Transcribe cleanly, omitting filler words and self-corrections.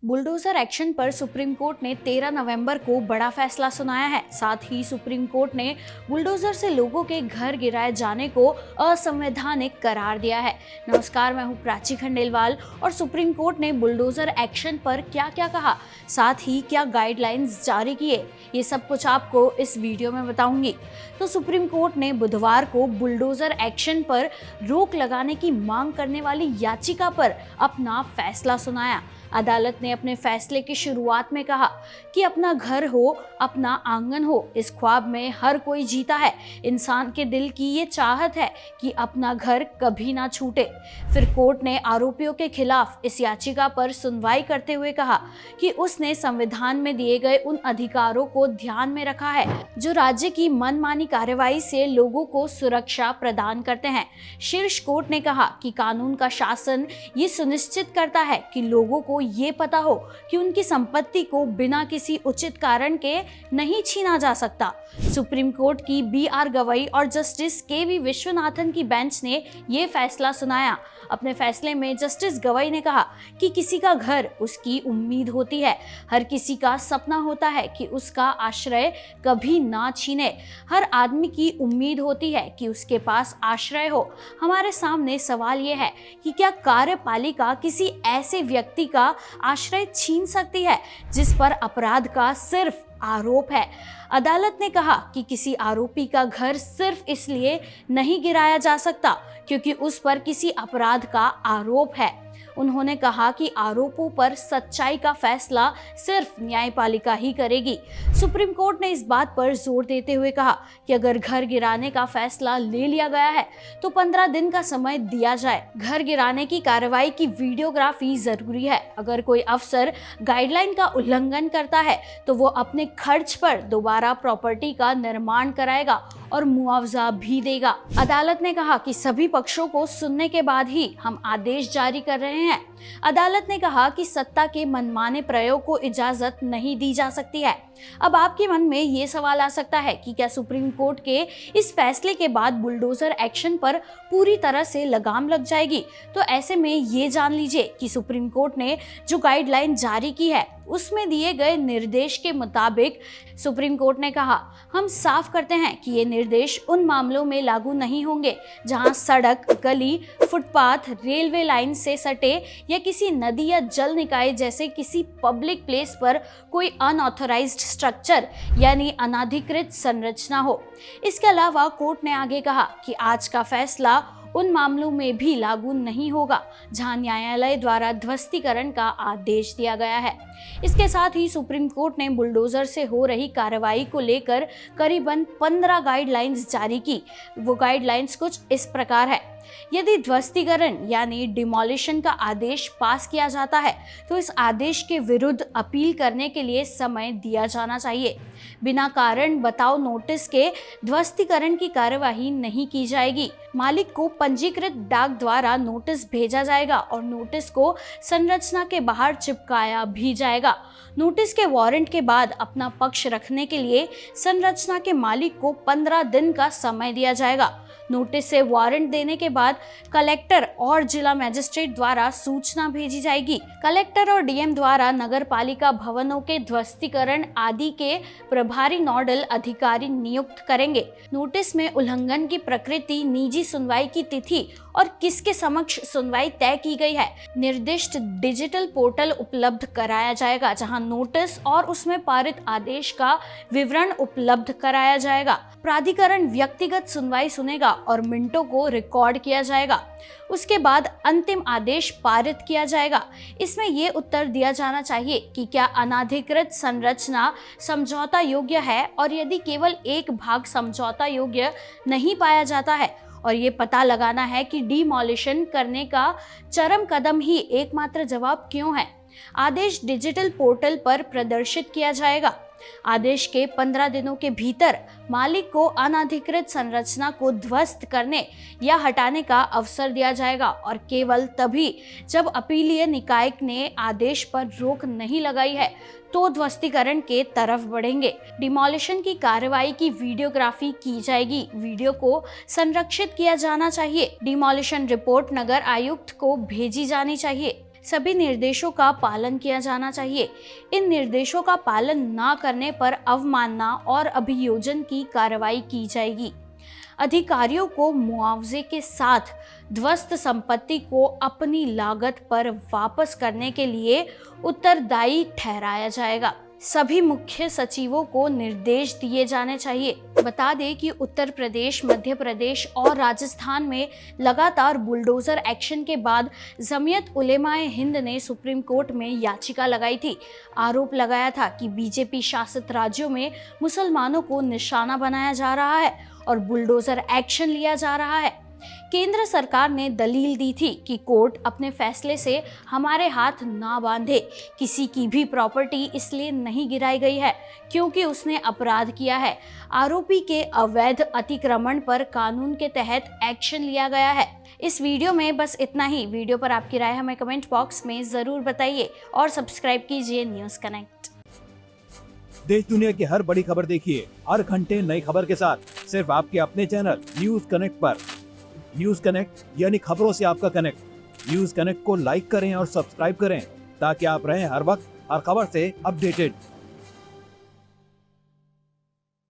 Bulldozer action पर supreme court ने 13 नवंबर को बड़ा फैसला सुनाया है। साथ ही सुप्रीम कोर्ट ने बुलडोजर से लोगों के घर गिराए जाने को असंवैधानिक करार दिया है। नमस्कार, मैं हूं प्राची खंडेलवाल और सुप्रीम कोर्ट ने बुलडोजर एक्शन पर क्या क्या कहा, साथ ही क्या गाइडलाइंस जारी किए, ये सब कुछ आपको इस वीडियो में बताऊंगी। तो सुप्रीम कोर्ट ने बुधवार को बुलडोजर एक्शन पर रोक लगाने की मांग करने वाली याचिका पर अपना फैसला सुनाया। अदालत ने अपने फैसले की शुरुआत में कहा कि अपना घर हो, अपना आंगन हो, इस ख्वाब में हर कोई जीता है। इंसान के दिल की ये चाहत है कि अपना घर कभी ना छूटे। फिर कोर्ट ने आरोपियों के खिलाफ इस याचिका पर सुनवाई करते हुए कहा कि उसने संविधान में दिए गए उन अधिकारों को ध्यान में रखा है जो राज्य की मनमानी कार्रवाई से लोगों को सुरक्षा प्रदान करते हैं। शीर्ष कोर्ट ने कहा कि कानून का शासन ये सुनिश्चित करता है कि लोगों को ये पता हो कि उनकी संपत्ति को बिना किसी उचित कारण के नहीं छीना जा सकता। सुप्रीम कोर्ट की बी.आर. गवई और जस्टिस के.वी. विश्वनाथन की बेंच ने ये फैसला सुनाया। अपने फैसले में जस्टिस गवई ने कहा कि किसी का घर उसकी उम्मीद होती है। हर किसी का सपना होता है कि उसका आश्रय कभी ना छीने। हर आदमी की उम्मीद होती है कि उसके पास आश्रय हो। हमारे सामने सवाल यह है कि क्या कार्यपालिका किसी ऐसे व्यक्ति का आश्रय छीन सकती है जिस पर अपराध का सिर्फ आरोप है। अदालत ने कहा कि किसी आरोपी का घर सिर्फ इसलिए नहीं गिराया जा सकता क्योंकि उस पर किसी अपराध का आरोप है। उन्होंने कहा कि आरोपों पर सच्चाई का फैसला सिर्फ न्यायपालिका ही करेगी। सुप्रीम कोर्ट ने इस बात पर जोर देते हुए कहा कि अगर घर गिराने का फैसला ले लिया गया है तो 15 दिन का समय दिया जाए। घर गिराने की कार्रवाई की वीडियोग्राफी जरूरी है। अगर कोई अफसर गाइडलाइन का उल्लंघन करता है तो वो अपने खर्च पर दोबारा प्रॉपर्टी का निर्माण कराएगा और मुआवजा भी देगा। अदालत ने कहा कि सभी पक्षों को सुनने के बाद ही हम आदेश जारी कर रहे हैं। अदालत ने कहा कि सत्ता के मनमाने प्रयोग को इजाजत नहीं दी जा सकती है। अब आपके मन में ये सवाल आ सकता है कि क्या सुप्रीम कोर्ट के इस फैसले के बाद बुलडोजर एक्शन पर पूरी तरह से लगाम लग जाएगी? तो ऐसे में ये जान लीजिए कि सुप्रीम कोर्ट ने जो गाइडलाइन जारी की है उसमें दिए गए निर्देश के मुताबिक सुप्रीम कोर्ट ने कहा, हम साफ करते हैं कि ये निर्देश उन मामलों में लागू नहीं होंगे जहां सड़क, गली, फुटपाथ, रेलवे लाइन से सटे या किसी नदी या जल निकाय जैसे किसी पब्लिक प्लेस पर कोई अनऑथराइज्ड स्ट्रक्चर यानी अनाधिकृत संरचना हो। इसके अलावा कोर्ट ने आगे कहा कि आज का फैसला उन मामलों में भी लागू नहीं होगा जहां न्यायालय द्वारा ध्वस्तीकरण का आदेश दिया गया है। इसके साथ ही सुप्रीम कोर्ट ने बुलडोजर से हो रही कार्रवाई को लेकर करीबन 15 गाइडलाइंस जारी की। वो गाइडलाइंस कुछ इस प्रकार है। यदि ध्वस्तीकरण यानी डिमोलिशन का आदेश पास किया जाता है तो इस आदेश के विरुद्ध अपील करने के लिए समय दिया जाना चाहिए। बिना कारण बताओ नोटिस के ध्वस्तीकरण की कार्यवाही नहीं की जाएगी। मालिक को पंजीकृत डाक द्वारा नोटिस भेजा जाएगा और नोटिस को संरचना के बाहर चिपकाया भी जाएगा। नोटिस के वारंट के बाद अपना पक्ष रखने के लिए संरचना के मालिक को 15 दिन का समय दिया जाएगा। नोटिस से वारंट देने के बाद कलेक्टर और जिला मजिस्ट्रेट द्वारा सूचना भेजी जाएगी। कलेक्टर और डीएम द्वारा नगर पालिका भवनों के ध्वस्तीकरण आदि के प्रभारी नोडल अधिकारी नियुक्त करेंगे। नोटिस में उल्लंघन की प्रकृति, निजी सुनवाई की तिथि और किसके समक्ष सुनवाई तय की गई है निर्दिष्ट डिजिटल पोर्टल उपलब्ध कराया जाएगा जहां नोटिस और उसमें पारित आदेश का विवरण उपलब्ध कराया जाएगा। प्राधिकरण व्यक्तिगत सुनवाई सुनेगा और मिनटों को रिकॉर्ड किया जाएगा। उसके बाद अंतिम आदेश पारित किया जाएगा। इसमें यह उत्तर दिया जाना चाहिए कि क्या अनाधिकृत संरचना समझौता योग्य है और यदि केवल एक भाग समझौता योग्य नहीं पाया जाता है, और ये पता लगाना है कि डिमोलिशन करने का चरम कदम ही एकमात्र जवाब क्यों है। आदेश डिजिटल पोर्टल पर प्रदर्शित किया जाएगा। आदेश के 15 दिनों के भीतर मालिक को अनाधिकृत संरचना को ध्वस्त करने या हटाने का अवसर दिया जाएगा और केवल तभी जब अपीलीय निकाय ने आदेश पर रोक नहीं लगाई है तो ध्वस्तीकरण के तरफ बढ़ेंगे। डिमोलिशन की कार्रवाई की वीडियोग्राफी की जाएगी। वीडियो को संरक्षित किया जाना चाहिए। डिमोलिशन रिपोर्ट नगर आयुक्त को भेजी जानी चाहिए। सभी निर्देशों का पालन किया जाना चाहिए। इन निर्देशों का पालन न करने पर अवमानना और अभियोजन की कार्रवाई की जाएगी। अधिकारियों को मुआवजे के साथ ध्वस्त संपत्ति को अपनी लागत पर वापस करने के लिए उत्तरदायी ठहराया जाएगा। सभी मुख्य सचिवों को निर्देश दिए जाने चाहिए। बता दें कि उत्तर प्रदेश, मध्य प्रदेश और राजस्थान में लगातार बुलडोजर एक्शन के बाद जमीयत उलेमाए हिंद ने सुप्रीम कोर्ट में याचिका लगाई थी। आरोप लगाया था कि बीजेपी शासित राज्यों में मुसलमानों को निशाना बनाया जा रहा है और बुलडोजर एक्शन लिया जा रहा है। केंद्र सरकार ने दलील दी थी कि कोर्ट अपने फैसले से हमारे हाथ ना बांधे। किसी की भी प्रॉपर्टी इसलिए नहीं गिराई गई है क्योंकि उसने अपराध किया है। आरोपी के अवैध अतिक्रमण पर कानून के तहत एक्शन लिया गया है। इस वीडियो में बस इतना ही। वीडियो पर आपकी राय हमें कमेंट बॉक्स में जरूर बताइए और सब्सक्राइब कीजिए न्यूज कनेक्ट। देश दुनिया की हर बड़ी खबर देखिए हर घंटे नई खबर के साथ सिर्फ आपके अपने चैनल न्यूज कनेक्ट पर। न्यूज कनेक्ट यानी खबरों से आपका कनेक्ट। न्यूज कनेक्ट को लाइक करें और सब्सक्राइब करें ताकि आप रहें हर वक्त हर खबर से अपडेटेड।